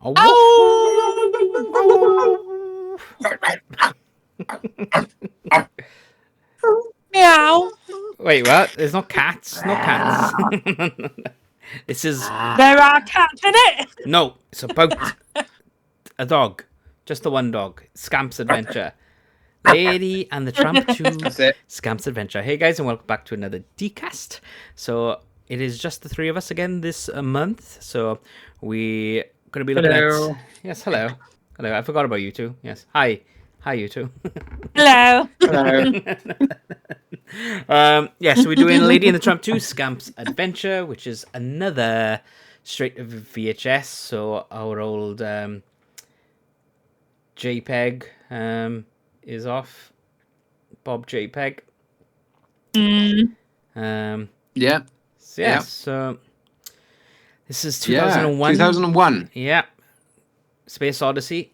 A woof. Ow! Meow. Wait, what? There's no cats. No cats. This is There are cats in it. no. It's about a dog. Just the one dog. Scamp's Adventure. Lady and the Tramp 2. That's it. Scamp's Adventure. Hey guys, and welcome back to another DCast. So it is just the three of us again this month. So we're gonna be looking at. Yes, hello. Hello. I forgot about you two. Yes. Hi. Hi, you two. Hello. Hello. Yeah, so we're doing Lady and the Tramp 2 Scamp's Adventure, which is another straight to VHS. So our old JPEG is off. Bob JPEG. Yeah. So, Yeah. so this is Yeah. 2001. 2001. Yeah. Space Odyssey.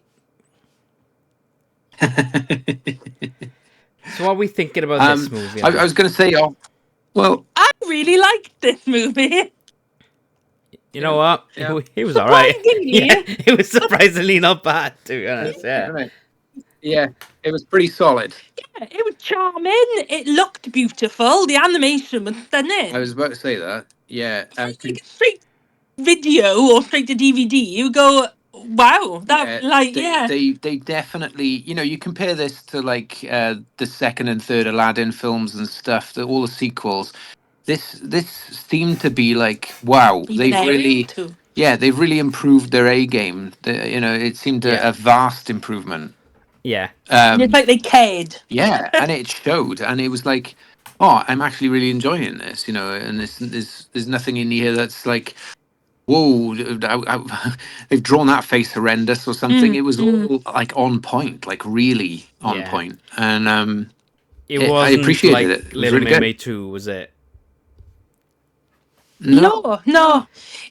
So what are we thinking about this movie? I was going to say, well, I really liked this movie. You know what? Yeah. It was alright. Surprisingly. Yeah, it was surprisingly not bad, to be honest. Yeah. right. Yeah, it was pretty solid. Yeah, it was charming. It looked beautiful. The animation was stunning. I was about to say that. Yeah. Like a straight video or straight to DVD, you go, wow, that They definitely, you compare this to like the second and third Aladdin films and stuff, all the sequels. This seemed to be like, wow, they've really improved their A game. It seemed a vast improvement. Yeah. It's like they cared. Yeah, and it showed, and it was like, oh, I'm actually really enjoying this, and there's nothing in here that's like, whoa, they've drawn that face horrendous or something. It was all like on point, like really on point. And it wasn't I appreciated like it. It was Little really Mermaid good. 2, was it? No.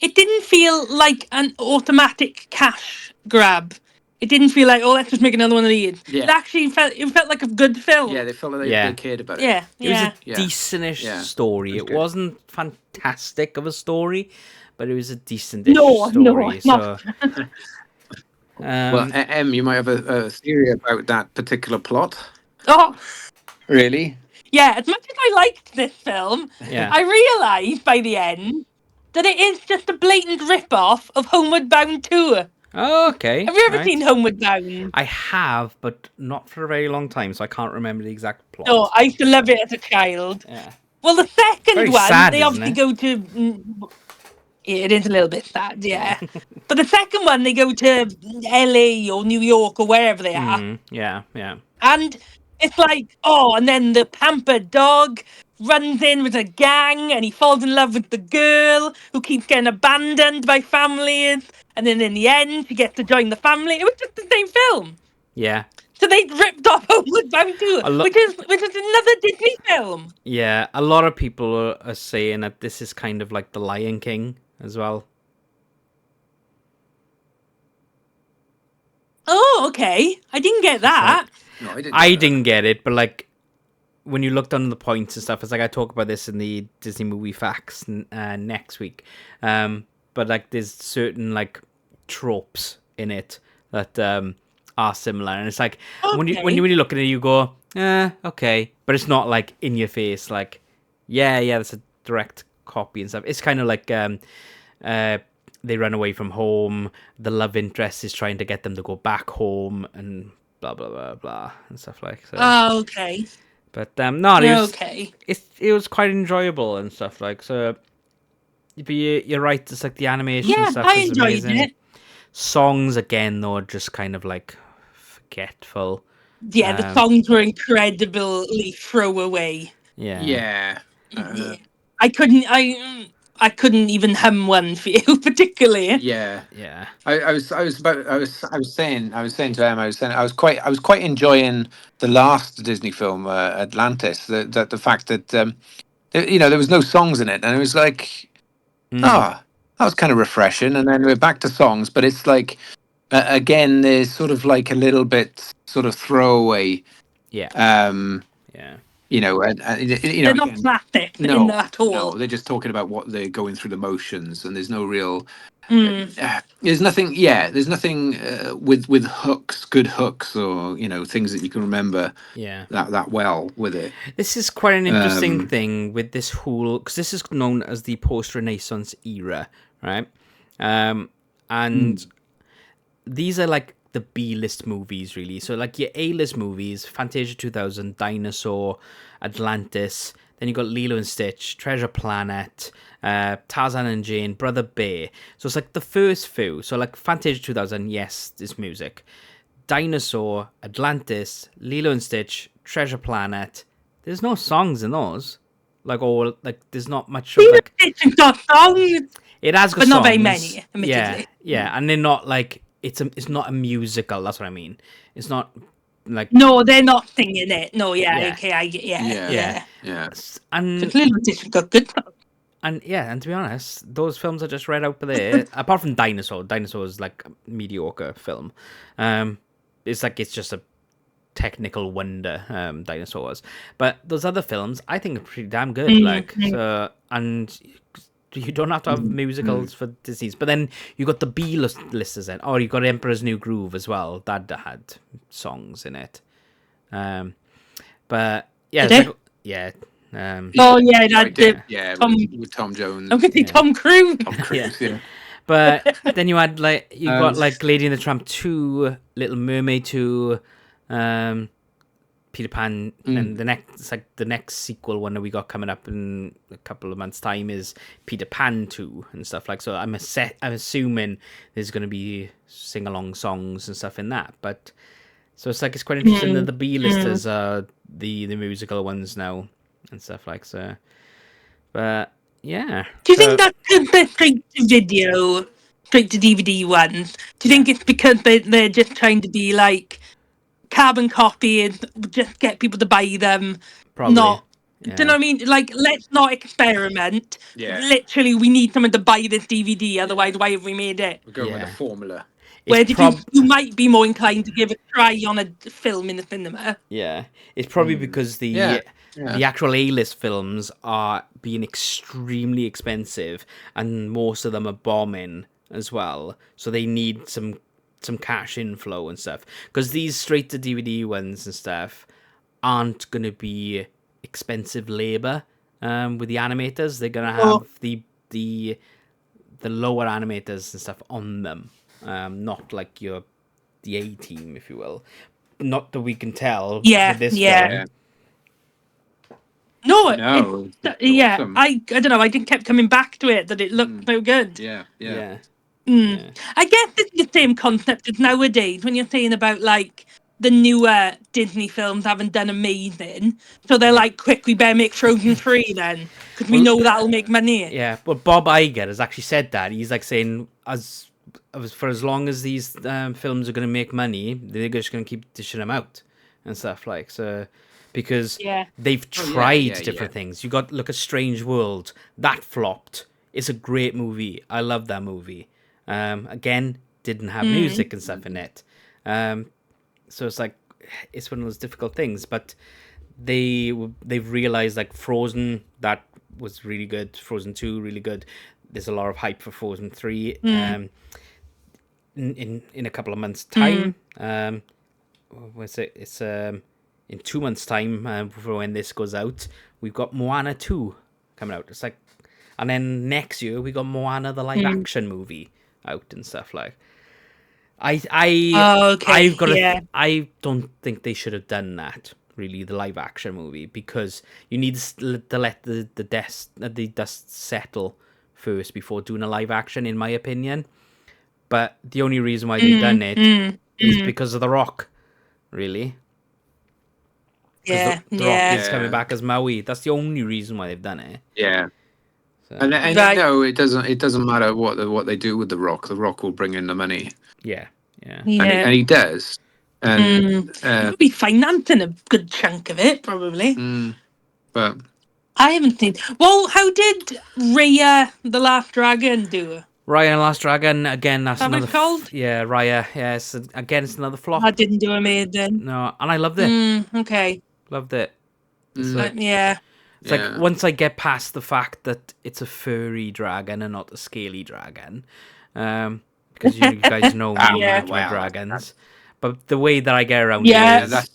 It didn't feel like an automatic cash grab. It didn't feel like, oh, let's just make another one of these. Yeah. It actually felt like a good film. Yeah, they felt like they cared about it. Yeah. It was a decentish story. It wasn't fantastic of a story, but it was a decentish story. Not. Well, Em, you might have a theory about that particular plot. Oh, really? Yeah, as much as I liked this film, I realised by the end that it is just a blatant rip-off of Homeward Bound 2. Oh, okay. Have you ever seen Homeward Bound? I have, but not for a very long time, so I can't remember the exact plot. Oh, I used to love it as a child. Yeah. Well, the second very one, sad, they obviously go to... Yeah, it is a little bit sad, yeah. But the second one, they go to LA or New York or wherever they are. Yeah. And it's like, and then the pampered dog runs in with a gang and he falls in love with the girl who keeps getting abandoned by families. And then in the end, she gets to join the family. It was just the same film. Yeah. So they ripped off Homeward Bound 2, which is another Disney film. Yeah, a lot of people are saying that this is kind of like The Lion King as well. Oh, okay. I didn't get that. No, I didn't get it, but like when you looked on the points and stuff, it's like I talk about this in the Disney movie facts next week. But like there's certain like tropes in it that are similar, and it's like when you look at it, you go, okay, but it's not like in your face, like yeah, that's a direct copy and stuff. It's kind of like they run away from home. The love interest is trying to get them to go back home, and blah blah blah blah and stuff like so. Oh, okay. But no, it was okay. It was quite enjoyable and stuff like so. But you're right. It's like the animation and stuff is amazing. It. Songs again, though, just kind of like forgetful. Yeah, the songs were incredibly throwaway. Yeah. I couldn't even hum one for you particularly. Yeah. I was saying to Emma, I was quite enjoying the last Disney film, Atlantis. The fact that there was no songs in it, and it was like, that was kind of refreshing. And then we're back to songs, but it's like again, there's sort of like a little bit sort of throwaway. Yeah. They're not plastic in that at all. No, they're just talking about what they're going through the motions, and there's no real there's nothing. Yeah, there's nothing with hooks, good hooks, or things that you can remember Yeah. that well with it. This is quite an interesting thing with this whole, because this is known as the post-Renaissance era, right? And these are like the B-list movies, really. So like your A-list movies, Fantasia 2000, Dinosaur, Atlantis. Then you got Lilo and Stitch, Treasure Planet, Tarzan and Jane, Brother Bear. So it's like the first few. So like Fantasia 2000, yes, there's music. Dinosaur, Atlantis, Lilo and Stitch, Treasure Planet. There's no songs in those. There's not much of like. It's got songs, It has got but songs. not very many, admittedly. Yeah, and they're not like it's not a musical. That's what I mean. It's not like No, they're not singing it. No, Yeah. okay, Yeah. and It's a little difficult. Good songs. and to be honest, those films are just right out there. Apart from Dinosaur, Dinosaur is like a mediocre film. It's just a technical wonder, Dinosaurs. But those other films, I think, are pretty damn good. And you don't have to have musicals for Disney's. But then you got the B-listers then. Or you got Emperor's New Groove as well. That had songs in it. But yeah, Did it? yeah. Oh yeah, With Tom Jones. I'm gonna say Tom Cruise. Tom Cruise, yeah. But then you had got Lady and the Tramp 2, Little Mermaid 2, Peter Pan, and the next sequel one that we got coming up in a couple of months' time is Peter Pan 2 and stuff like. So I'm assuming there's going to be sing along songs and stuff in that. But so it's quite interesting that the B-listers are the musical ones now and stuff like so. But yeah. Do you think that's because they're straight to video, straight to DVD ones? Do you think it's because they're just trying to be like carbon copy and just get people to buy them? Probably. Not. Yeah. Do you know what I mean? Like, let's not experiment. Yeah. Literally, we need someone to buy this DVD. Otherwise, why have we made it? We're going with a formula. Where you might be more inclined to give a try on a film in the cinema. Yeah, it's probably because the actual A-list films are being extremely expensive, and most of them are bombing as well. So they need some cash inflow and stuff. Because these straight to DVD ones and stuff aren't going to be expensive labor. With the animators, they're going to have the lower animators and stuff on them. Not like the A team, if you will. Not that we can tell. Yeah, with this yeah. film. No, awesome. I don't know. I kept coming back to it that it looked so good. Yeah. I guess it's the same concept as nowadays when you're saying about like the newer Disney films haven't done amazing, so they're like, quick, we better make Frozen 3 then because we know that'll make money. Yeah, but Bob Iger has actually said that. He's like saying for as long as these films are going to make money, they're just going to keep dishing them out and stuff like so. Because they've tried different things. You look at Strange World. That flopped. It's a great movie. I love that movie. Again, didn't have music and stuff in it. So it's one of those difficult things. But they've realized like Frozen, that was really good. Frozen 2, really good. There's a lot of hype for Frozen 3. In a couple of months' time. It's in 2 months' time, for when this goes out, we've got Moana 2 coming out. It's like, and then next year we got Moana the live action movie out and stuff like. I don't think they should have done that. Really, the live action movie, because you need to let the dust settle first before doing a live action, in my opinion. But the only reason why they've done it is because of The Rock, really. The Rock is coming back as Maui. That's the only reason why they've done it. Yeah. So. And no, it doesn't matter what they do with The Rock. The Rock will bring in the money. Yeah. And he does. And he'll be financing a good chunk of it, probably. But I haven't seen. Well, how did Raya the Last Dragon do? Raya and the Last Dragon, again, that's another... called? Yeah, Raya. Yeah, it's another flop. I didn't do amazing. No, and I loved it. Okay. Loved it. It's it's like, once I get past the fact that it's a furry dragon and not a scaly dragon, because you guys know me Yeah. with my Well, dragons. But the way that I get around Yeah. it is that's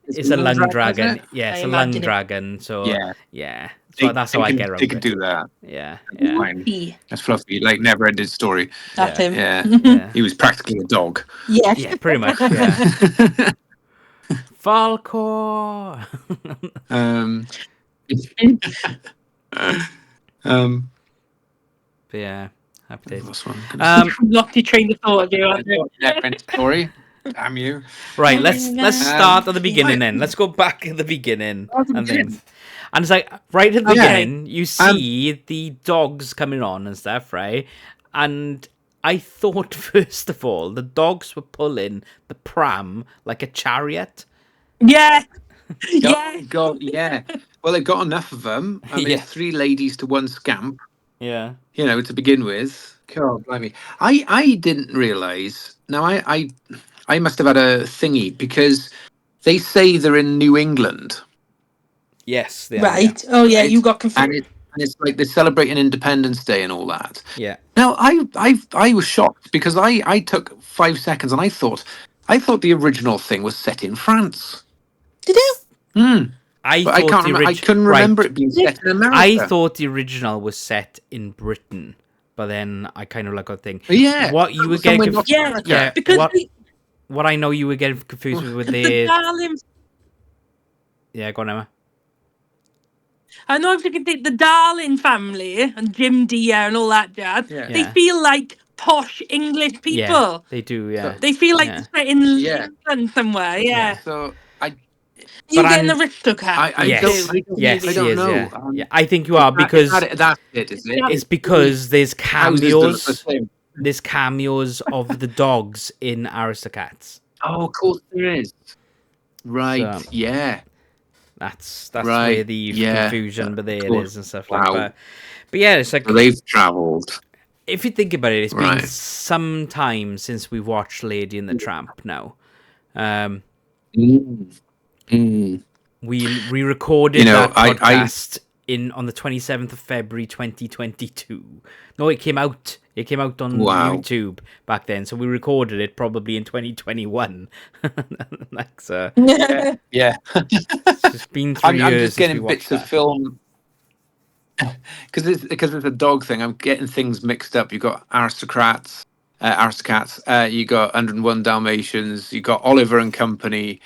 it's a lung dragon. isn't it? Yeah, I it's a lung imagine it. dragon. So Yeah, yeah, so that's how I get they around can it. do that. Yeah, That's yeah, fine. Fluffy. That's fluffy, like never-ending story. That's yeah, him. Yeah, yeah, he was practically a dog. Yes. yeah. Pretty much. Yeah. Falcor. um, um, But yeah, happy days. what's one? Lost your train of thought, you aren't you? Never-ending story. Damn you. Right, let's start at the beginning I- then. Let's go back at the beginning Oh, the and beginning. things. And it's like right at the Okay. beginning, you see the dogs coming on and stuff, right? And I thought first of all the dogs were pulling the pram like a chariot. Yeah. Yeah. God, yeah. Well, they've got enough of them. I mean, Yeah. it's 3 ladies to 1 scamp. Yeah. To begin with. God, blimey. I didn't realise. Now, I must have had a thingy because they say they're in New England, Yes, they are. Right. Oh yeah, right? you got confused. And it's like they're celebrating Independence Day and all that. Yeah. Now, I was shocked because I took 5 seconds and I thought the original thing was set in France. Did you? I But I thought can't the remember. I original. couldn't remember it being set in America. I thought the original was set in Britain, but then I kind of like got thing. Yeah. What you were Somewhere getting? North Yeah. America. Yeah. Because What I know you were getting confused with the the. darlings. Yeah, go on, Emma. I know if you can take the Darling family and Jim Deere and all that jazz. Yeah. They Yeah. feel like posh English people. Yeah, they do. Yeah. They feel like Yeah. they're set in Yeah. England somewhere. Yeah. So I You But getting I'm- aristocrat? I Yes. don't Yes, I he don't is. know. Yeah. Yeah. I think you are because that's it, is it? it's because there's Houses that look the cameos. same. There's cameos of the dogs in Aristocats. Oh, of course there is. Right. So- Yeah. That's Right, where the yeah, confusion, but there it cool. is and stuff Wow. like that. But yeah, it's like So they've travelled. if you think about it, it's been Right. some time since we watched Lady and the Tramp. Now, we re-recorded that I podcast on the 27th of February 2022. No, it came out. It came out on Wow. YouTube back then, so we recorded it probably in 2021. Like so, yeah. it's been 3 I'm years just since we getting watched bits that. of film because it's a dog thing. I'm getting things mixed up. You got Aristocats. You got 101 Dalmatians. You got Oliver and Company.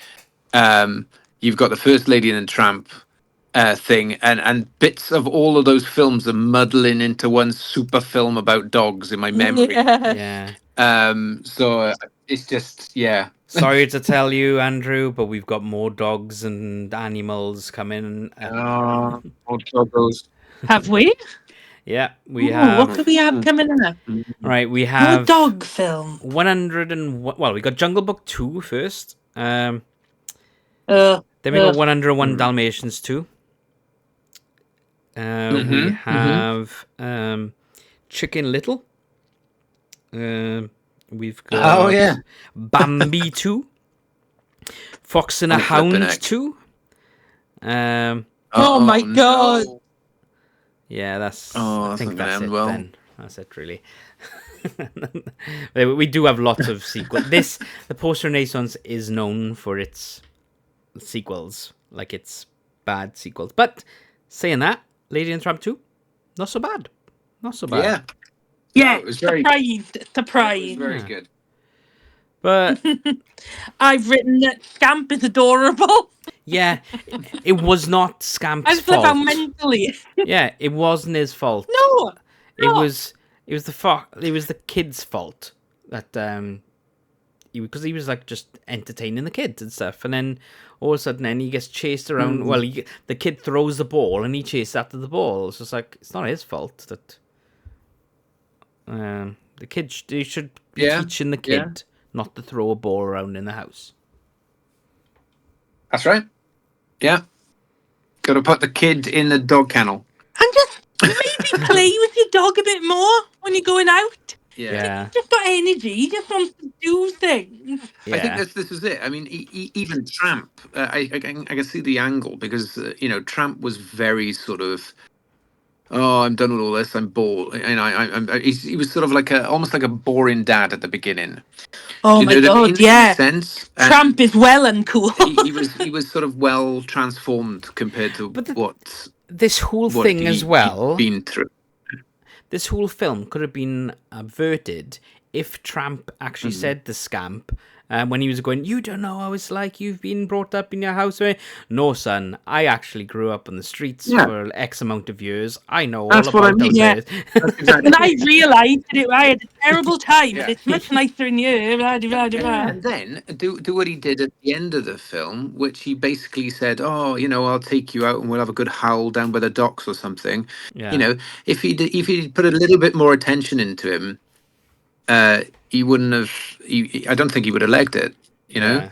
You've got the First Lady and the Tramp thing, and bits of all of those films are muddling into one super film about dogs in my memory. Yeah. So it's just Sorry to tell you, Andrew, but we've got more dogs and animals coming. Old doggos. Have we? Yeah, we Ooh, have. what could we have coming up? All right, we More have dog film. 101. Well, we got Jungle Book 2 first. Then Uh, we got 101 Dalmatians 2. We have Chicken Little. We've got Bambi 2. Fox and a Hound 2. Oh my God. no. Yeah, that's. Oh, I that's think not gonna that's end it well. then. That's it, really. We do have lots of sequels. The Post Renaissance is known for its sequels, like it's bad sequels. But saying that, Lady and the Tramp 2, not so bad. Not so bad. Yeah. Yeah, it was very surprised. It was Surprised. very Yeah. good. But I've written that Scamp is adorable. yeah, it was not I Scamp's just love how fault. mentally. Yeah, it wasn't his fault. No. It was the kid's fault that because he was like just entertaining the kids and stuff, and then all of a sudden then he gets chased around. Well, the kid throws the ball and he chases after the ball. It's just like it's not his fault that the kid they should be teaching the kid not to throw a ball around in the house. That's right. Yeah. Got to put the kid in the dog kennel. And just maybe play with your dog a bit more when you're going out. Yeah. Just got energy. He just wants to do things. Yeah. I think this is it. I mean, even Tramp, I can see the angle because Tramp was very sort of. oh, I'm done with all this. I'm bored. And he was sort of like almost like a boring dad at the beginning. Oh Do you my know what I god, mean? In a yeah. sense, Tramp is well uncool. he was sort of well transformed compared to But what this whole what thing as he'd well, been through. this whole film could have been averted if Tramp actually Mhm. said to Scamp, when he was going, "You don't know how it's like. You've been brought up in your house." No, son. I actually grew up on the streets Yeah, for X amount of years. I know all that's what I about mean. those Yeah. days. That's exactly. And I realised that I had a terrible time, and Yeah. it's much nicer in here. Blah, blah, blah, blah. And then do what he did at the end of the film, which he basically said, "Oh, I'll take you out and we'll have a good howl down by the docks or something." You Yeah, know, if he put a little bit more attention into him, he wouldn't have. I don't think he would have legged it. You know.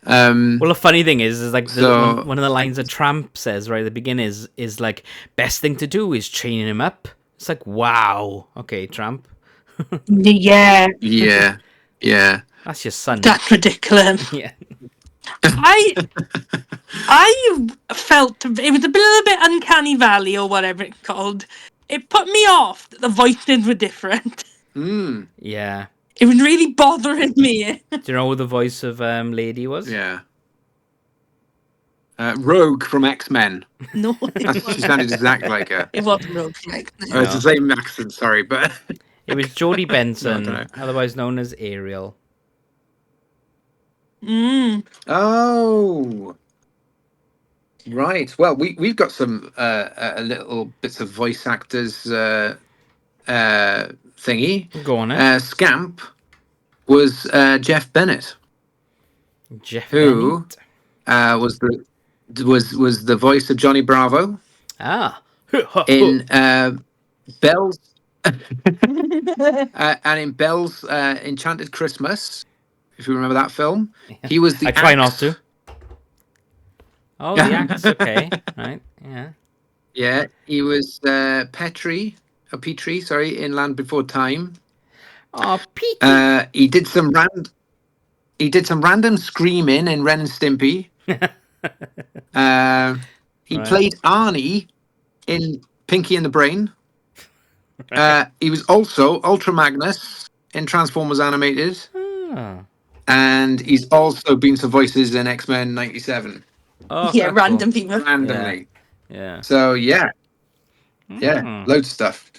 yeah. Um. Well, the funny thing is like So one of the lines that Tramp says right at the beginning is like, best thing to do is chain him up. It's like, wow, okay, Tramp, Yeah, yeah, yeah. that's your son. that's ridiculous. Yeah, I I felt it was a little bit uncanny valley or whatever it's called. It put me off that the voices were different. Mm, yeah. It was really bothering me. Do you know who the voice of Lady was? yeah. Rogue from X-Men. No, it She wasn't. sounded exactly like her. It wasn't Rogue. Oh, it's the No, same accent. Sorry, but it was Jodie no, I don't know. Benson, otherwise known as Ariel. Mm. Oh, right. Well, we've got some a little bits of voice actors thingy. Go on it, Scamp was Jeff Bennett, Jeff who Bennett. was the voice of Johnny Bravo Ah, in Bell's and in Bell's Enchanted Christmas. If you remember that film, he was the I try not axe. to. Oh, the axe. Okay, right. Yeah. Yeah, he was Petrie, sorry, in Land Before Time. Oh, Petey. He did some random screaming in Ren and Stimpy. He Right. played Arnie in Pinky and the Brain. He was also Ultra Magnus in Transformers Animated, Ah. and he's also been some voices in X-Men '97 Oh, Yeah, that's random cool. people. randomly. Yeah. So yeah, Mm. loads of stuff.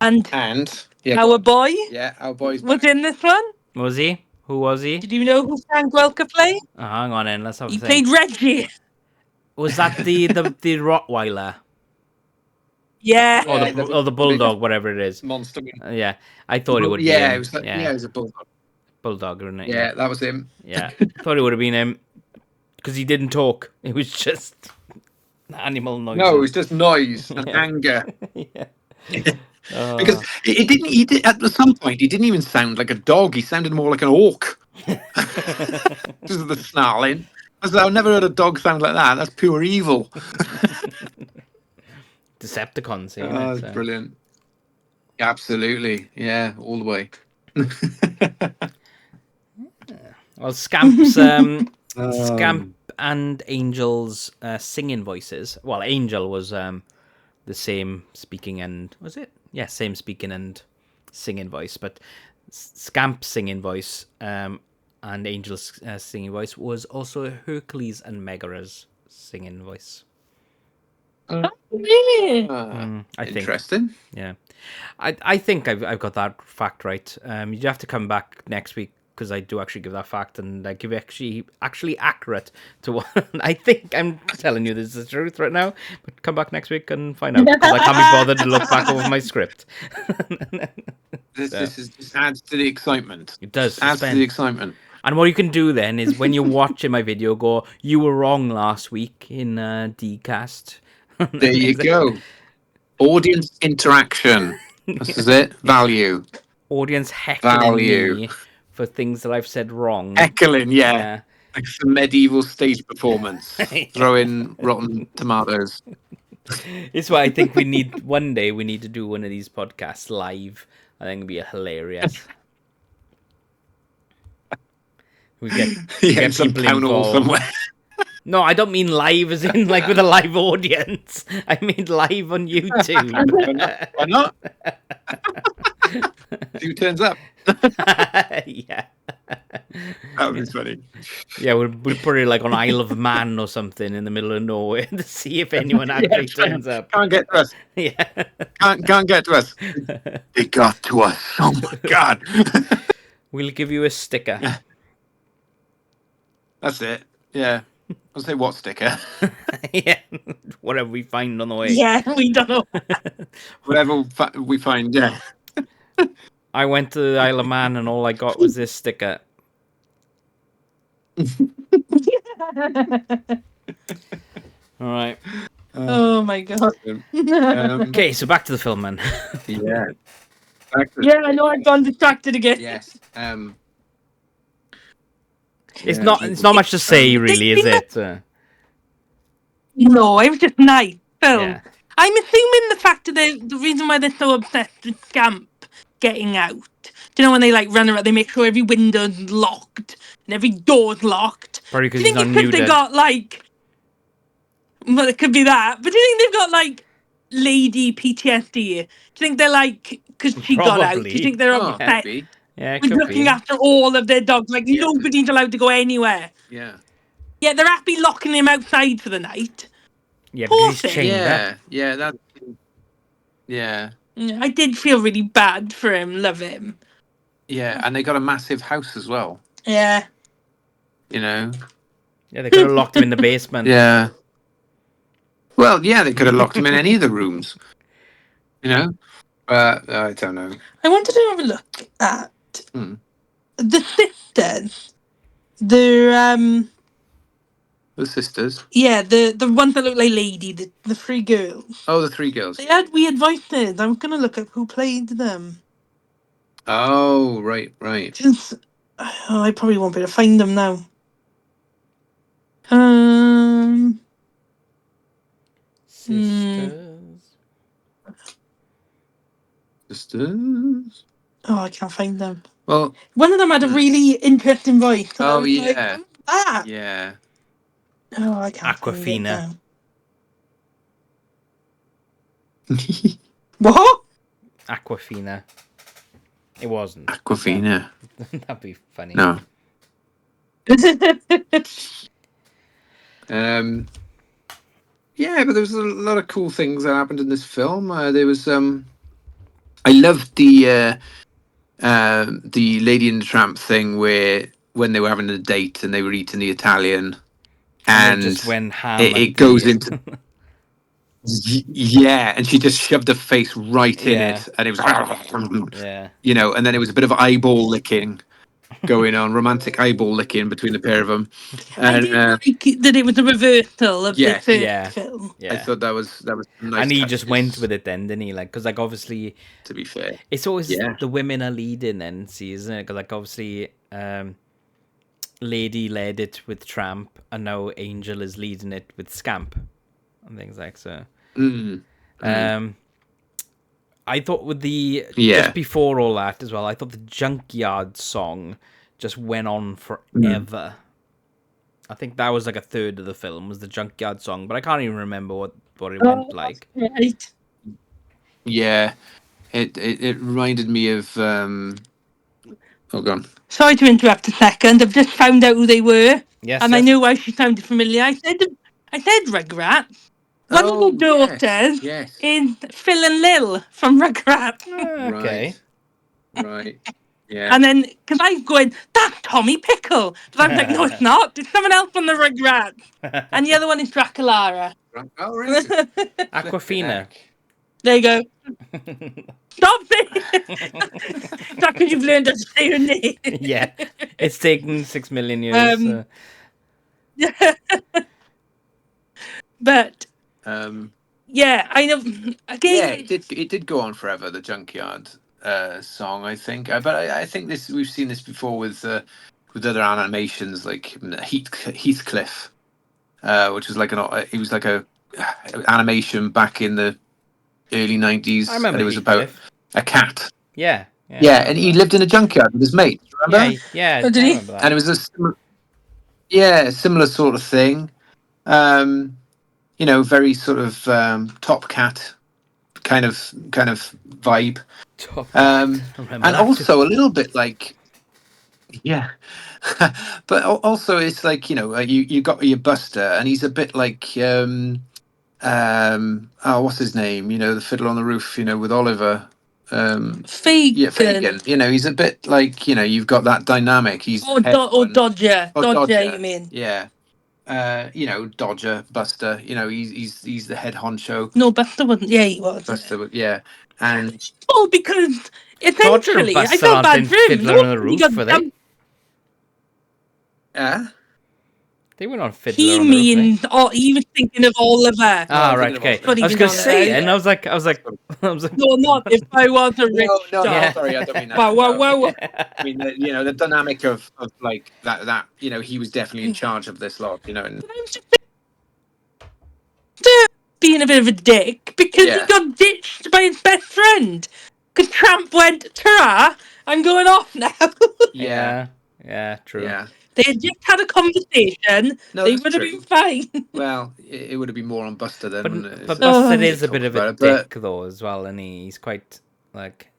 And And yeah, our boy our boys was back. in this one. Was he? Who was he? Did you know who Frank Welker played? Oh, hang on then. Let's have He a think. played Reggie. Was that the Rottweiler Yeah. or Yeah, the bulldog, whatever it is? monster. Yeah, I thought it would be Yeah, him. it was. It Yeah, was a bulldog. bulldog, wasn't it? Yeah, that was him. Yeah. Thought it would have been him because he didn't talk. It was just animal noises. No, it was just noise and Yeah. anger. Yeah. Because it didn't. He did at some point. He didn't even sound like a dog. He sounded more like an orc. Because of the snarling. I said, I've never heard a dog sound like that. That's pure evil. Decepticons, ain't Oh, it? it's brilliant. Absolutely, yeah, all the way. Well, Scamp's Um, Scamp and Angel's singing voices. Well, Angel was the same speaking and was it? Yeah, same speaking and singing voice, but Scamp's singing voice and Angel's singing voice was also Hercules and Megara's singing voice. Really? I think. Interesting. Yeah, I think I've got that fact right. You have to come back next week because I do actually give that fact and I give actually accurate to what I think I'm telling you. This is the truth right now, but come back next week and find out because I can't be bothered to look back over my script. This adds to the excitement. It does. Adds to Suspense. the excitement. And what you can do then is when you're watching my video, go, "You were wrong last week in DCast." There you go. Audience interaction. This is it. Value. Audience heckling Value. me for things that I've said wrong. Heckling, yeah. Yeah. Like some medieval stage performance. Throw in rotten tomatoes. It's why I think one day we need to do one of these podcasts live. I think it'd be hilarious. We get Some people town hall involved. somewhere. No, I don't mean live as in like with a live audience. I mean live on YouTube. Why not? Who turns up? Yeah. That would be funny. Yeah, we'll put it like on Isle of Man or something in the middle of nowhere to see if anyone actually turns up. Can't get to us. Yeah. Can't get to us. It got to us. Oh my god. We'll give you a sticker. That's it. Yeah. I'll say what sticker. Yeah. Whatever we find on the way. Yeah, we don't know. Whatever we find. Yeah. I went to the Isle of Man and all I got was this sticker. All right. Oh my god. Okay, so back to the film, man. Yeah. Yeah, I know I've gone distracted again. Yes. It's not much to say, really, is it? No, it was just nice film. Yeah. I'm assuming the fact that the reason why they're so obsessed with Scamp getting out. Do you know when they like run around, they make sure every window's locked and every door's locked. Probably Do because you he's think not it's 'cause they neutered. got like? Well, it could be that. But do you think they've got like lady PTSD? Do you think they're like because she got out? Do Probably. you think they're Oh, obsessed could be. Yeah, it with could looking be. after all of their dogs? Like Yeah. nobody's allowed to go anywhere. Yeah. Yeah, they're happy locking him outside for the night. Yeah, Poor because he's thing. chained up. Yeah. Yeah. That. Yeah. Yeah, I did feel really bad for him. Love him. Yeah. And they got a massive house as well. Yeah. You know. Yeah, they could have locked him in the basement. Yeah. Well, yeah, they could have locked him in any of the rooms. You know. I don't know. I wanted to have a look at Hmm. the sisters. The The sisters. yeah, the ones that look like lady, the three girls. Oh, the three girls. They had weird voices. I'm gonna look up who played them. Oh, right. Just, I probably won't be able to find them now. Sisters. Sisters. Oh, I can't find them. Well. One of them had a really interesting voice. and I Oh, was like, yeah. "Who's that?" Yeah. Oh, I can't find it Aquafina. now. What? Aquafina. It wasn't. Aquafina. That'd be funny. No. Yeah, but there was a lot of cool things that happened in this film. There was I loved the Lady and the Tramp thing where when they were having a date and they were eating the Italian, And and they just went ham. it goes into yeah, and she just shoved her face right in Yeah. it, and it was Yeah. you know, and then it was a bit of eyeball licking going on, romantic eyeball licking between the pair of them. I And did like that it was a reversal of Yes. the first Yeah. film. I Yeah. thought that was nice. And he touch, just went with it then, didn't he? Like, because like obviously to be fair. it's always Yeah. the women are leading then, see, isn't it? Because like obviously Lady led it with Tramp, and now Angel is leading it with Scamp and things like so. I thought with the just before all that as well, I thought the Junkyard song just went on forever. I think that was like a third of the film was the Junkyard song, but I can't even remember what it went like. Right. Yeah, it reminded me of hold on. Sorry to interrupt a second. I've just found out who they were, Yes, and I knew why she sounded familiar. I said Rugrats. One of the daughters Yes. is Phil and Lil from Rugrats. Okay. Right. Yeah. And then, because I'm going, that's Tommy Pickle. But I was like, no, it's not. It's someone else from the Rugrats. And the other one is Draculara. Oh, really? Aquafina. There you go. Stop it! That's because you've learned how to say your name. Yeah. It's taken 6 million years. So. But yeah, I know. Again, yeah, it did go on forever. The Junkyard song, I think. But I think we've seen this before with other animations like Heathcliff, which was like it was like a animation back in the early 90s. I remember and it was Heathcliff. about a cat. Yeah. Yeah, and he lived in a junkyard with his mates. Remember? Yeah. Oh, did he? I remember that. And it was a similar sort of thing. Very sort of Top Cat kind of vibe. Top Cat. Remember And that? also a little bit like, yeah, but also it's like, you got your Buster, and he's a bit like, what's his name? The Fiddler on the Roof, with Oliver. Fagin. Yeah, Fagin. He's a bit like, you've got that dynamic. He's Or Dodger. Dodger, you mean? Yeah. Dodger, Buster. He's the head honcho. No, Buster wasn't. Yeah, he was. Buster, yeah, and Oh, because Dodger and essentially, I Buster felt aren't bad in for him. Fiddler on the Roof, were they? They were on Fiddler He on the Roof, were they? mean, he was thinking of Oliver. Right, okay. But he I was was going on to say, it. and I was like, No, not if I was a rich dog. Yeah. Sorry, I don't mean that. Wow. I mean, the dynamic of like that, he was definitely in charge of this lot, and I'm just being a bit of a dick because he got ditched by his best friend. Because Tramp went, ta-ra, I'm going off now. Yeah, true. Yeah. They had just had a conversation. No, They that's would have true. been fine. Well, it would have been more on Buster then, wouldn't it? But Buster is a Talk bit of about a it, but- dick, though, as well, and he's quite, like...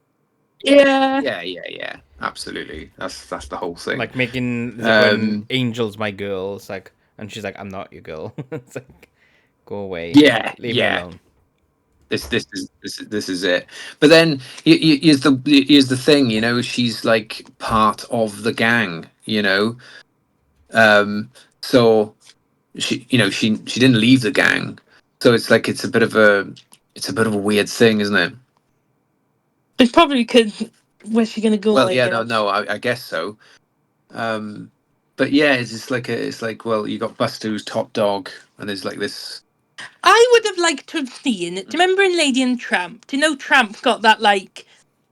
Yeah. Yeah. Absolutely. That's the whole thing. Like, making... Like, when Angel's my girl, it's like... And she's like, I'm not your girl. It's like, go away. Yeah, Leave me alone. This is it. But then here's the thing, she's like part of the gang, so she didn't leave the gang, so it's like it's a bit of a weird thing, isn't it? It's probably because where's she gonna go? Well, yeah, no, I guess so. But yeah, it's just like it's like, well, you got Buster who's top dog, and there's like this. I would have liked to have seen. Do you remember in Lady and Tramp? Do you know Tramp got that like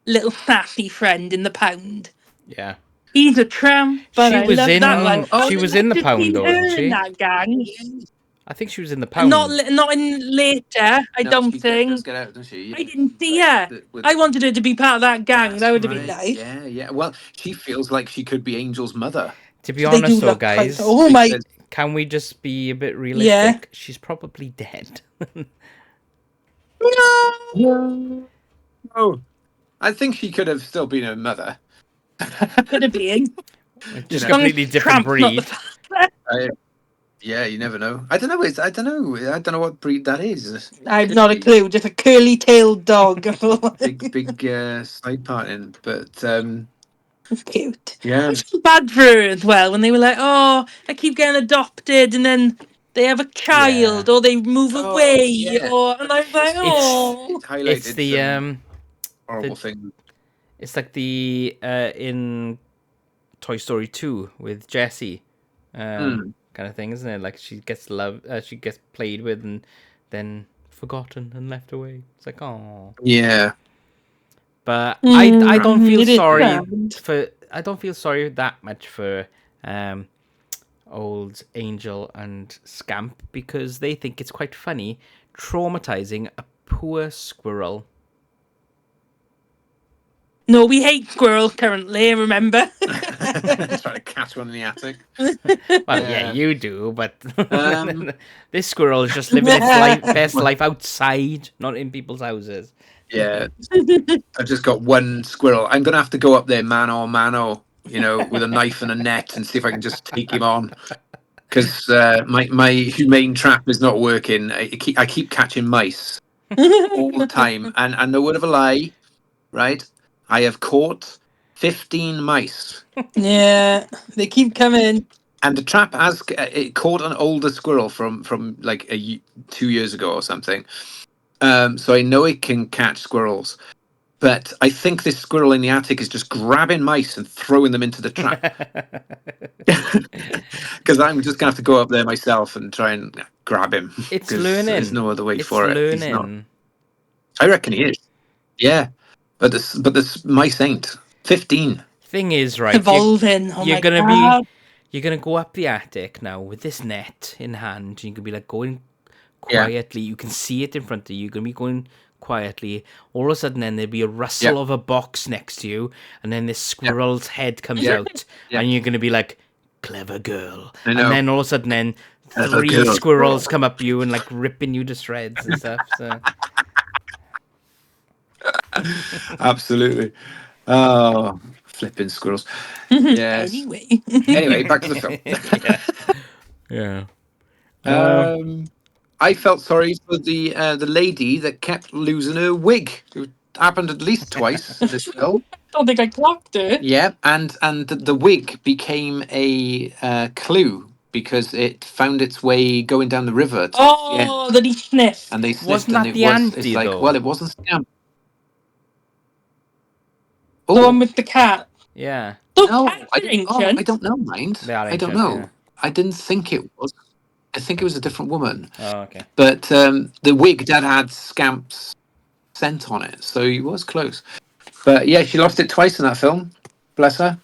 little sassy friend in the pound? Yeah. He's a tramp, but She I was love in- that one. she was in the pound, though, wasn't she? In that gang. I think she was in the pound. Not in later. I don't think. Does get out, doesn't she? I didn't see her. I wanted her to be part of that gang. That would have been nice. Yeah. Well, she feels like she could be Angel's mother. To be honest, though, guys, oh my! Can we just be a bit realistic? Yeah. She's probably dead. No. Oh, I think she could have still been her mother. Could have been. Just completely different breed. Yeah, you never know. I don't know. I don't know what breed that is. I've not a clue. Just a curly-tailed dog. big side parting, but cute. Yeah, I feel bad for her as well when they were like, "Oh, I keep getting adopted," and then they have a child or they move away, and I was like, "Oh." It's the horrible thing. It's like the in Toy Story 2 with Jessie. Kind of thing, isn't it? Like she gets she gets played with and then forgotten and left away. It's like, oh, yeah. But I don't feel sorry for. I don't feel sorry that much for old Angel and Scamp because they think it's quite funny traumatizing a poor squirrel. No, we hate squirrels currently, remember? Trying to catch one in the attic. Well, yeah, you do, but this squirrel is just living its best life outside, not in people's houses. Yeah. I've just got one squirrel. I'm going to have to go up there mano, with a knife and a net and see if I can just take him on. Because my humane trap is not working. I keep catching mice all the time. And no word of a lie, right? I have caught 15 mice. Yeah, they keep coming. And the trap has caught an older squirrel from like 2 years ago or something. So I know it can catch squirrels. But I think this squirrel in the attic is just grabbing mice and throwing them into the trap. Because I'm just going to have to go up there myself and try and grab him. It's learning. There's no other way for it. Learning. I reckon he is. Yeah. But this mice ain't. 15. Thing is, right? Evolving. You're gonna go up the attic now with this net in hand. You can be like going quietly. Yeah. You can see it in front of you. You're gonna be going quietly. All of a sudden, then there'll be a rustle of a box next to you, and then this squirrel's head comes out, and you're gonna be like, clever girl. I know. And then all of a sudden, then Clever 3 girl. squirrels come up you and like ripping you to shreds and stuff. So Absolutely. Oh, flipping squirrels. Yes. Anyway, back to the film. yeah. I felt sorry for the lady that kept losing her wig. It happened at least twice in this film. Don't think I clocked it. Yeah, and the wig became a clue because it found its way going down the river. Oh, that he sniffed. And they sniffed, Wasn't and that it the was. auntie, It's like, though? well, it wasn't Scamp. The one with the cat. Yeah. Those No, cats are ancient. I don't know, mind. They are I don't ancient, know. yeah. I didn't think it was. I think it was a different woman. Oh, okay. But the wig that had Scamp's scent on it, so he was close. But yeah, she lost it twice in that film. Bless her.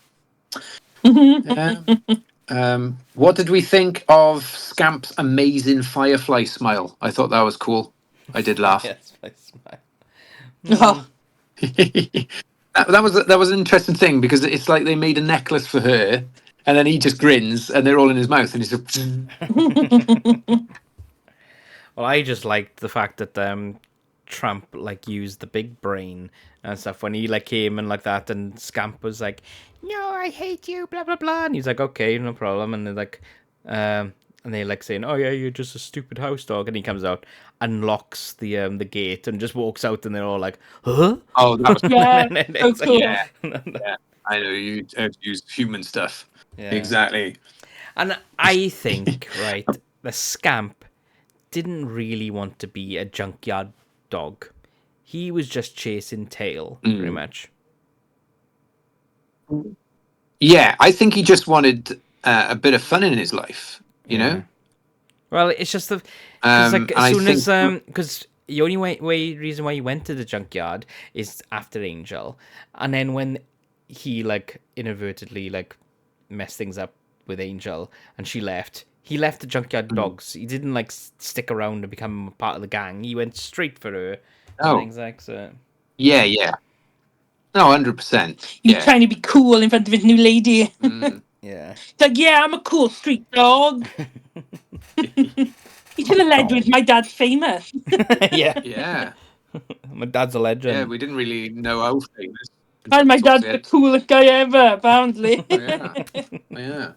What did we think of Scamp's amazing firefly smile? I thought that was cool. I did laugh. Yes, I smile. Oh, that was an interesting thing because it's like they made a necklace for her, and then he just grins, and they're all in his mouth, and he's just. Well, I just liked the fact that Tramp like used the big brain and stuff when he like came and like that, and Scamp was like, "No, I hate you," blah blah blah, and he's like, "Okay, no problem," and they're like, and they're like saying, "Oh yeah, you're just a stupid house dog," and he comes out, unlocks the gate, and just walks out, and they're all like, "Huh?" Oh, that was yeah. And then So it's like- cool. yeah. I know you use human stuff. Yeah. Exactly. And I think, right, the Scamp didn't really want to be a junkyard dog. He was just chasing tail, pretty much. Yeah, I think he just wanted a bit of fun in his life. You know. Well, it's just the cause like and I as soon as think- because the only reason why he went to the junkyard is after Angel, and then when he like inadvertently like messed things up with Angel and she left, he left the junkyard dogs. He didn't like stick around and become part of the gang. He went straight for her. Oh. Things like so. Yeah. No, 100%. He was trying to be cool in front of his new lady. Yeah. It's like, yeah, I'm a cool street dog. He should have led with my dad's famous. Yeah. Yeah. My dad's a legend. Yeah, we didn't really know how famous. And my dad's the coolest guy ever, apparently. Yeah.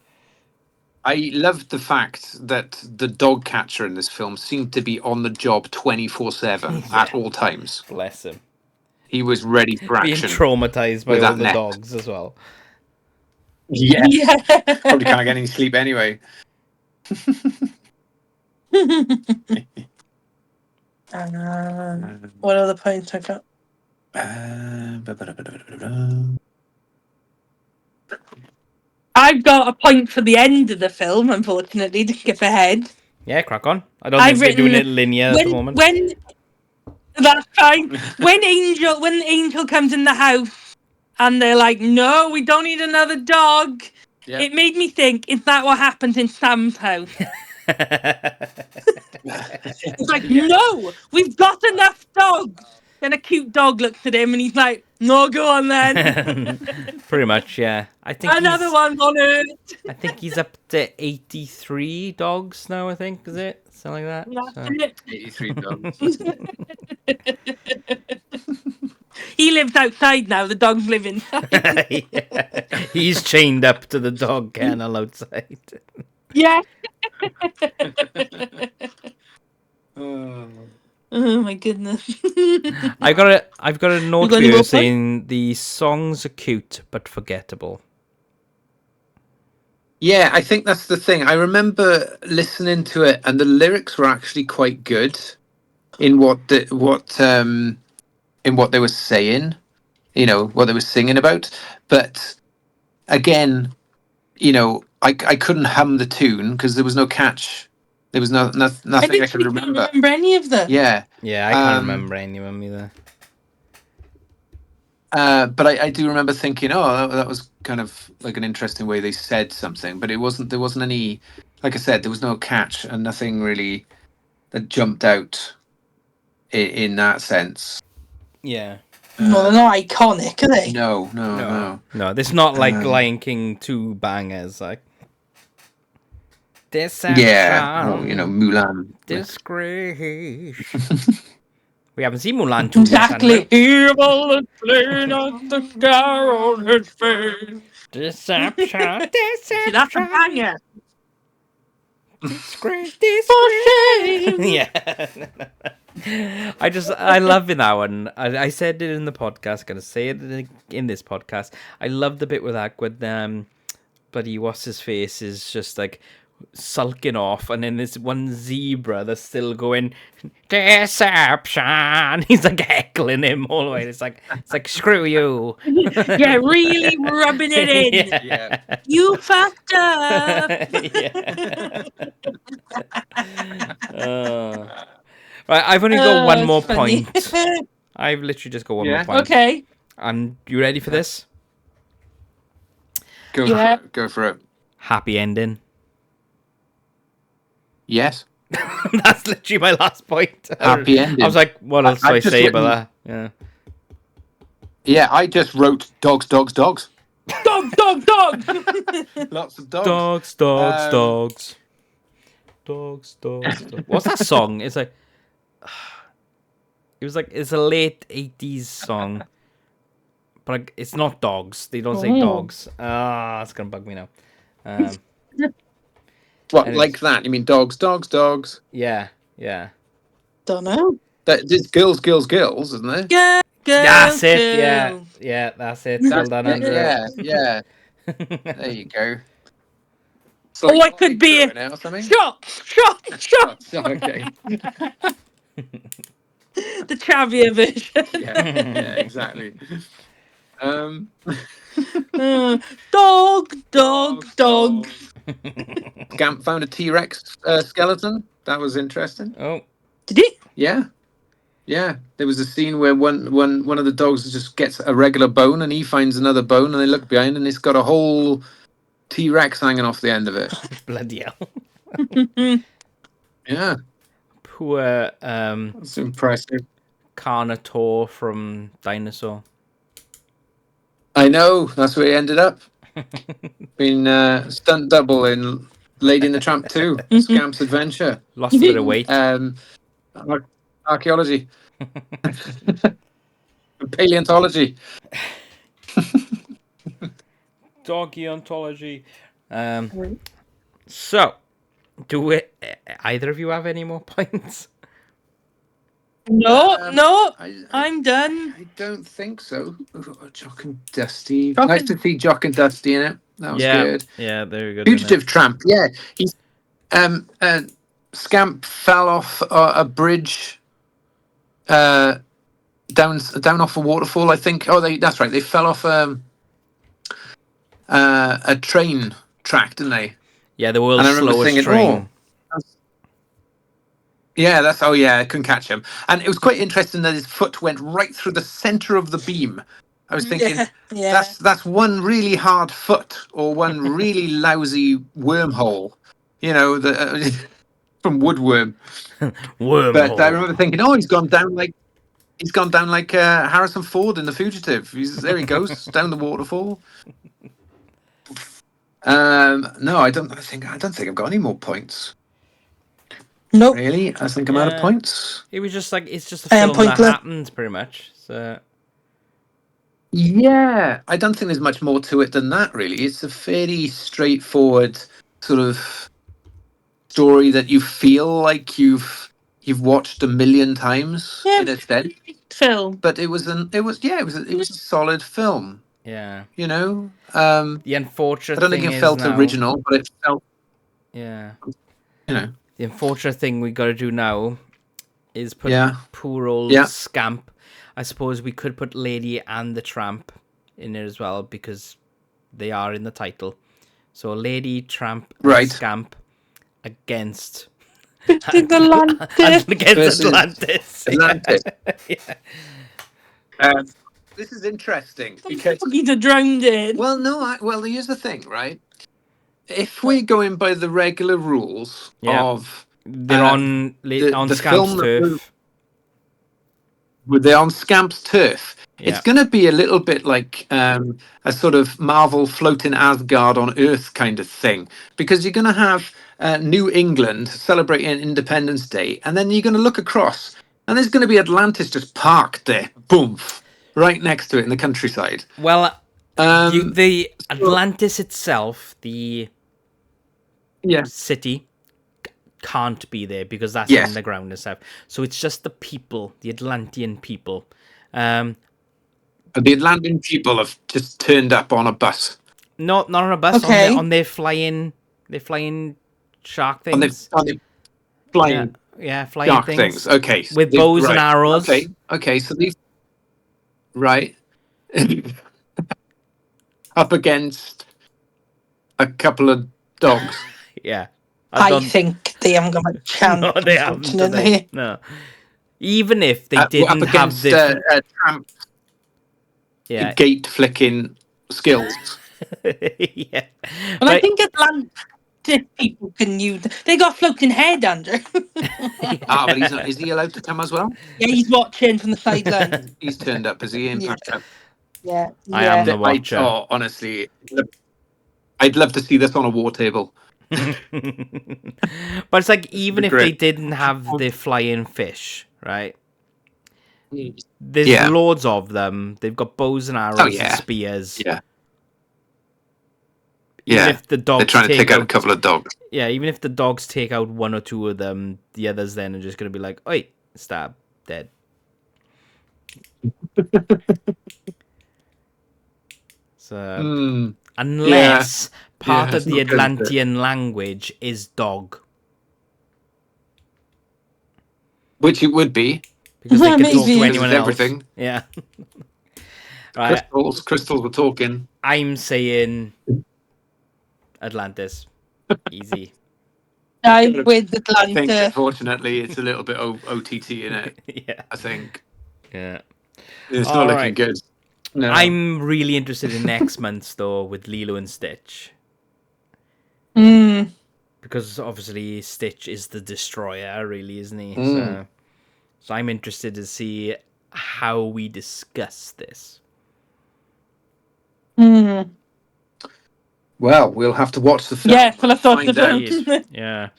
I loved the fact that the dog catcher in this film seemed to be on the job 24/7 at all times. Bless him. He was ready for Being action. traumatized by with all that the net. dogs as well. Yeah. Yeah. Probably can't get any sleep anyway. What other points I got? I've got a point for the end of the film, unfortunately, to skip ahead. Yeah, crack on. I don't I've think we're doing it written- linear at the moment. When that's fine. When Angel comes in the house and they're like, "No, we don't need another dog." Yeah. It made me think, is that what happens in Sam's house? It's like, no, we've got enough dogs. Then a cute dog looks at him and he's like, "No, go on then." Pretty much, yeah. I think Another one on Earth. I think he's up to 83 dogs now. I think is it something like that. So. 83 dogs. He lives outside now. The dogs live inside. Yeah. He's chained up to the dog kennel outside. Yeah. Oh. Oh my goodness. I've got a note got any here more saying the songs are cute but forgettable. Yeah, I think that's the thing. I remember listening to it, and the lyrics were actually quite good in what they were saying. You know what they were singing about. But again, you know, I couldn't hum the tune because there was no catch. There was nothing I could can't remember. remember any of them. Yeah. Yeah, I can't remember any of them either. But I do remember thinking, oh, that was kind of like an interesting way they said something. But there wasn't any, like I said, there was no catch and nothing really that jumped out in that sense. Yeah. Well, they're not iconic, are they? No. No, it's not like Lion King 2 bangers. Like, Deception. Yeah, or Mulan. Disgrace. We haven't seen Mulan 2 yet, Exactly. Andrew. Evil is slain at the scar on his face. Deception. See, that's a Deception. banger. Disgrace. For Disgrace. shame. Yeah. I love in that one. I said it in the podcast. Gonna say it in this podcast. I love the bit with that when bloody what's his face is just like sulking off, and then there's one zebra that's still going deception. He's like heckling him all the way. It's like screw you. Yeah, really rubbing it in. Yeah. You fucked up. Yeah. Right, I've only got one more funny. point. I've literally just got one more Yeah. point. Okay. And you ready for this? Go Yeah. for it. Go for it. Happy ending. Yes. That's literally my last point. Happy ending. I was like, what else do I I've just say about written- that? Yeah. Yeah, I just wrote dogs, dogs, dogs. Dog, dog, dog. Lots of dogs. Dogs. What's that song? It's like it's a late 80s song. But like, it's not dogs. They don't say Oh. dogs. It's gonna bug me now. What, Anyways. like that? You mean dogs, dogs, dogs? Yeah. Don't know. There's girls, girls, girls, isn't there? Girl, girl, That's it. girl. Yeah, that's it. Well done, Andrew. Yeah. There you go. It's Oh, it could be it or something. shot. Okay. The Travia version. Yeah, exactly. Dog. Scamp found a T-Rex skeleton. That was interesting. Oh, Did he? Yeah. There was a scene where one of the dogs just gets a regular bone, and he finds another bone, and they look behind, and it's got a whole T-Rex hanging off the end of it. bloody hell. Yeah, Poor that's impressive. Carnotaur from Dinosaur. I know. That's where he ended up. Being stunt double in Lady and the Tramp 2, Scamp's Adventure. Lost a bit of weight. Archaeology. Paleontology. Doggy ontology. So, do either of you have any more points? No. I I'm done. don't think so. Oh, Jock and Dusty. Jock Nice and- to see Jock and Dusty in it. That was good. Yeah, very good. Fugitive Tramp. Yeah, he's Scamp fell off a bridge. Down off a waterfall, I think. Oh, that's right. They fell off a train track, didn't they? Yeah, the world's And I remember slowest thinking, train. Yeah, I couldn't catch him. And it was quite interesting that his foot went right through the center of the beam. I was thinking, Yeah. that's one really hard foot or one really lousy wormhole, from Woodworm. Wormhole. But I remember thinking, oh, he's gone down like Harrison Ford in The Fugitive. There he goes down the waterfall. No, I don't think I've got any more points. Nope. Really, I think I'm out of points. It was just like it's just a I am film that pointless. happens, pretty much. So Yeah, I don't think there's much more to it than that, really. It's a fairly straightforward sort of story that you feel like you've watched a million times Yeah. in a sense. Film. But it was a solid film. yeah, The the unfortunate I don't thing think it is felt now, original, but it felt, Yeah, the the unfortunate thing we got to do now is put poor old Scamp. I suppose we could put Lady and the Tramp in there as well because they are in the title. So Lady, Tramp, and Scamp against Atlantis. against Atlantis. Atlantis. Yeah. This is interesting because He's drowned in. well, no, here's the thing, right? If we're going by the regular rules of They're on the Scamp's film turf. They're on Scamp's turf. Yeah. It's going to be a little bit like a sort of Marvel floating Asgard on Earth kind of thing, because you're going to have New England celebrating Independence Day, and then you're going to look across, and there's going to be Atlantis just parked there, boom, right next to it in the countryside. Well, the so- Atlantis itself, the Yeah. city, can't be there because that's Yes. underground and stuff. So it's just the people, the Atlantean people. The Atlantean people have just turned up on a bus. Not on a bus, Okay. on their flying shark things. On the flying flying shark things. things. Okay. So With bows and arrows. Okay. So these, right, up against a couple of dogs. Yeah. I think they haven't got a chance. No, they haven't. Unfortunately. No. Even if they Up didn't have against the Tramp gate flicking skills. yeah. But I think Atlantis people can use. They got floating head, Andrew. But he's not. Is he allowed to come as well? Yeah, he's watching from the sideline. He's turned up. Is he in? Yeah. Packed up? Yeah. I am the watcher. Honestly, I'd love to see this on a war table. But it's like, even if they didn't have the flying fish, right? There's loads of them. They've got bows and arrows and spears. Yeah. Even if the dogs they're trying to take out a couple of dogs. Yeah, even if the dogs take out one or two of them, the others then are just going to be like, oi, stab, dead. So, unless part of the Atlantean language is dog. Which it would be. Because they can talk to anyone else. Everything. Yeah. Right. Crystals were talking. I'm saying Atlantis. Easy. I'm with Atlanta. I think, unfortunately, it's a little bit OTT in it. Yeah. I think. Yeah. It's not looking good. No. I'm really interested in next month's, though, with Lilo and Stitch. Because obviously Stitch is the destroyer, really, isn't he? So I'm interested to see how we discuss this. Well, we'll have to watch the film. Yeah, well, I thought the film. Yeah,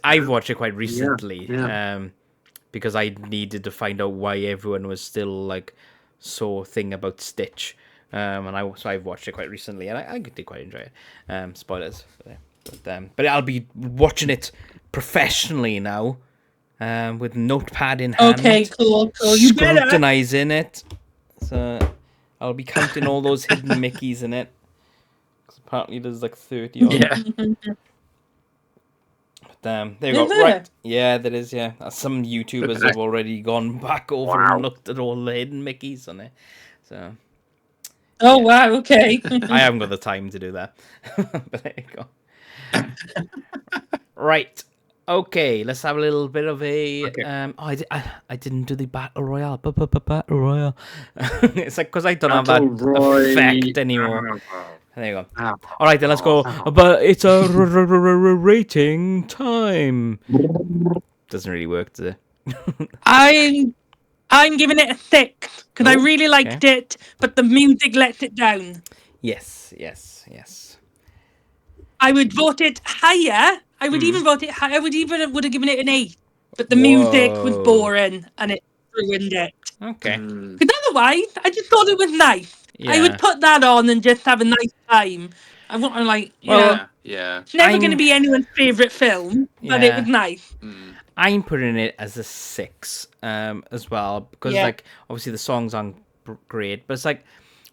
I've watched it quite recently. Yeah. Because I needed to find out why everyone was still like so thing about Stitch. So I've watched it quite recently, and I did quite enjoy it. Spoilers, but I'll be watching it professionally now, with notepad in hand. Okay, cool. You scrutinizing it. So I'll be counting all those hidden Mickeys in it. Because apparently there's like 30 odd. Yeah. But there you go. Right. Yeah, there is. Yeah, some YouTubers have already gone back over and looked at all the hidden Mickeys on it. So. Oh wow! Okay. I haven't got the time to do that. But there you go. Right. Okay. Let's have a little bit of a. Okay. I didn't do the battle royale. Battle royale. It's like because I don't have that effect anymore. There you go. All right, then let's go. But it's a rating time. Doesn't really work, does it? I'm giving it a 6 because I really liked it, but the music lets it down. Yes. I would vote it higher. I would even vote it higher. I would have given it an 8, but the music was boring and it ruined it. Okay. Because otherwise, I just thought it was nice. Yeah. I would put that on and just have a nice time. I'm like, yeah. It's never going to be anyone's favourite film, but it was nice. I'm putting it as a 6 as well, because like obviously the songs aren't great, but it's like,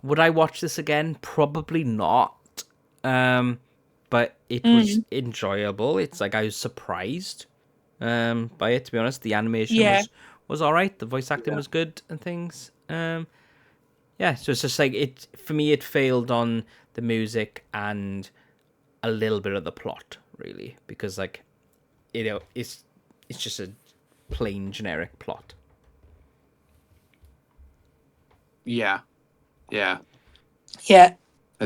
would I watch this again? Probably not. But it was enjoyable. It's like I was surprised by it, to be honest. The animation was all right. The voice acting was good and things. Yeah, so it's just like for me it failed on the music and a little bit of the plot, really, because like it's just a plain generic plot. Yeah. I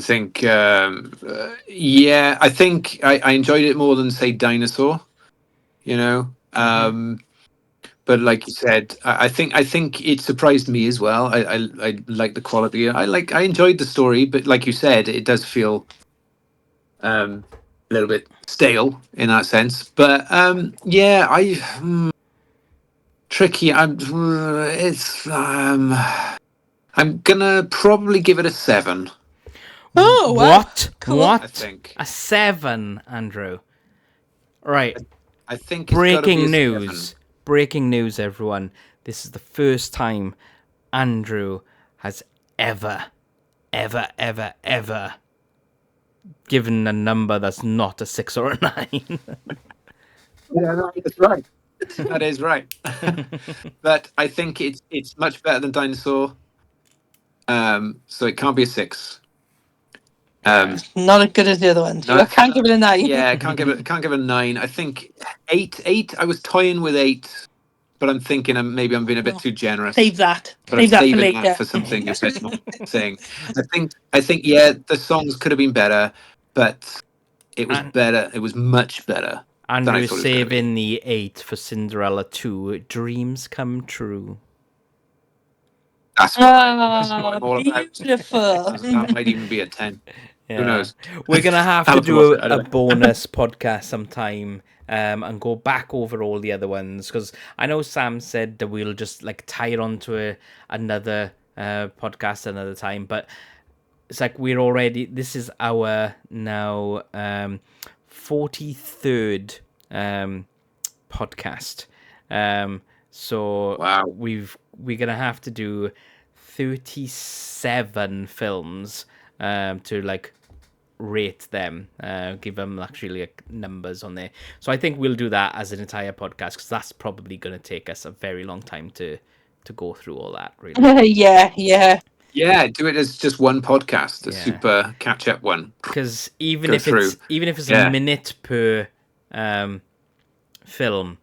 think I think I enjoyed it more than say Dinosaur, but like you said, I think it surprised me as well. I like the quality. I enjoyed the story, but like you said, it does feel a little bit stale in that sense. But tricky. I'm gonna probably give it a 7. Oh, wow. What? Cool. What? I think. A 7, Andrew. Right. I think it's gotta be Breaking a news. 7. Breaking news, everyone. This is the first time Andrew has ever given a number that's not a 6 or a 9. Yeah, no, that's right. That is right. But I think it's much better than Dinosaur. So it can't be a 6. Not as good as the other ones. No. I can't give it a 9. Yeah, I can't give it a 9. I think 8. I was toying with 8, but I'm thinking maybe I'm being a bit too generous. Save that. But Save I'm that for saving later. that for something a bit more saying. I think yeah, the songs could have been better, but it was better. It was much better than I Andrew thought it was going to be. saving the 8 for Cinderella 2. Dreams come true. That's what I'm all about. Beautiful. That might even be a 10. Yeah. Who knows? We're going to have I'll to have to do watch it a anyway. bonus podcast sometime and go back over all the other ones, because I know Sam said that we'll just like tie it onto another podcast another time, but it's like this is our now 43rd podcast. So Wow. we're gonna have to do 37 films to like rate them, give them actually like numbers on there. So I think we'll do that as an entire podcast, because that's probably gonna take us a very long time to go through all that, really. Yeah. Yeah, do it as just one podcast, a Yeah. super catch-up one. Because even Go if through. it's Yeah. a minute per film,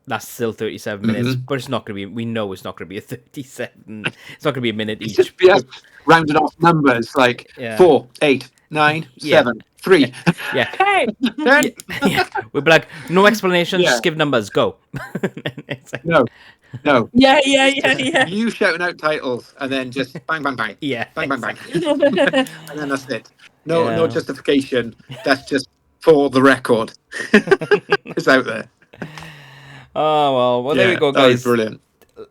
that's still 37 minutes. Mhm. But it's not going to be. We know it's not going to be a 37. It's not going to be a minute It's each. just yes, rounded off numbers like Yeah. 4, 8, 9, Yeah. 7, 3. Yeah. Hey. 10. Yeah. We'd be like, no explanations, Yeah. just give numbers, go. It's like, No. Yeah. You shouting out titles and then just bang, bang, bang. yeah. Bang, bang, bang. Yeah. And then that's it. No Yeah. justification. That's just for the record. It's out there. Oh, well, there we go, That was guys. brilliant.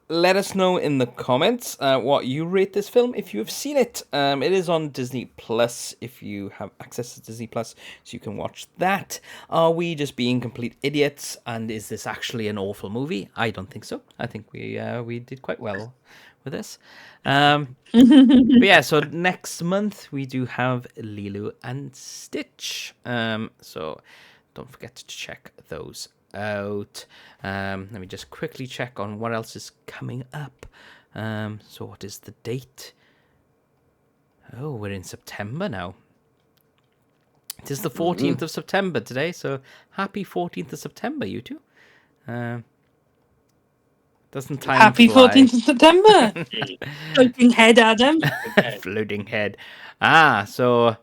Let us know in the comments what you rate this film if you have seen it. It is on Disney Plus if you have access to Disney Plus, so you can watch that. Are we just being complete idiots? And is this actually an awful movie? I don't think so. I think we did quite well with this. But yeah, so next month we do have Lilo and Stitch. So don't forget to check those out. Let me just quickly check on what else is coming up. So what is the date? Oh, we're in September now. It is the 14th of September today, so happy 14th of September, you two. Doesn't time Happy fly? 14th of September. Floating head, Adam. Floating head. So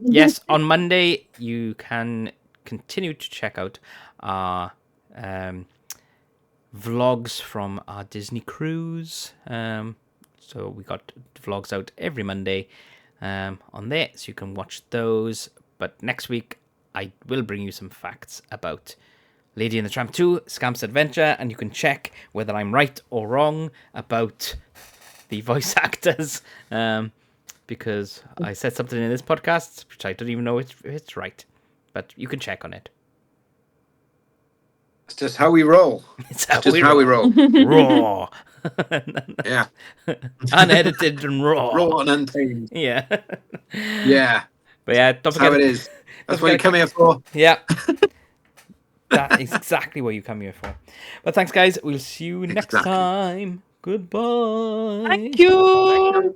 yes, on Monday you can continue to check out our vlogs from our Disney cruise. So we got vlogs out every Monday on there, so you can watch those. But next week I will bring you some facts about Lady and the Tramp 2, Scamp's Adventure, and you can check whether I'm right or wrong about the voice actors. Because I said something in this podcast which I don't even know if it's right, but you can check on it. It's just how we roll. It's how Just we how we roll. roll. Raw. Yeah. Unedited and raw. Raw and untamed. Yeah. Yeah. But yeah, don't That's forget how it is. That's what forget you come to- here for. Yeah. That is exactly what you come here for. But thanks, guys. We'll see you next Exactly. time. Goodbye. Thank you.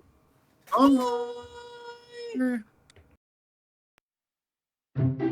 Bye.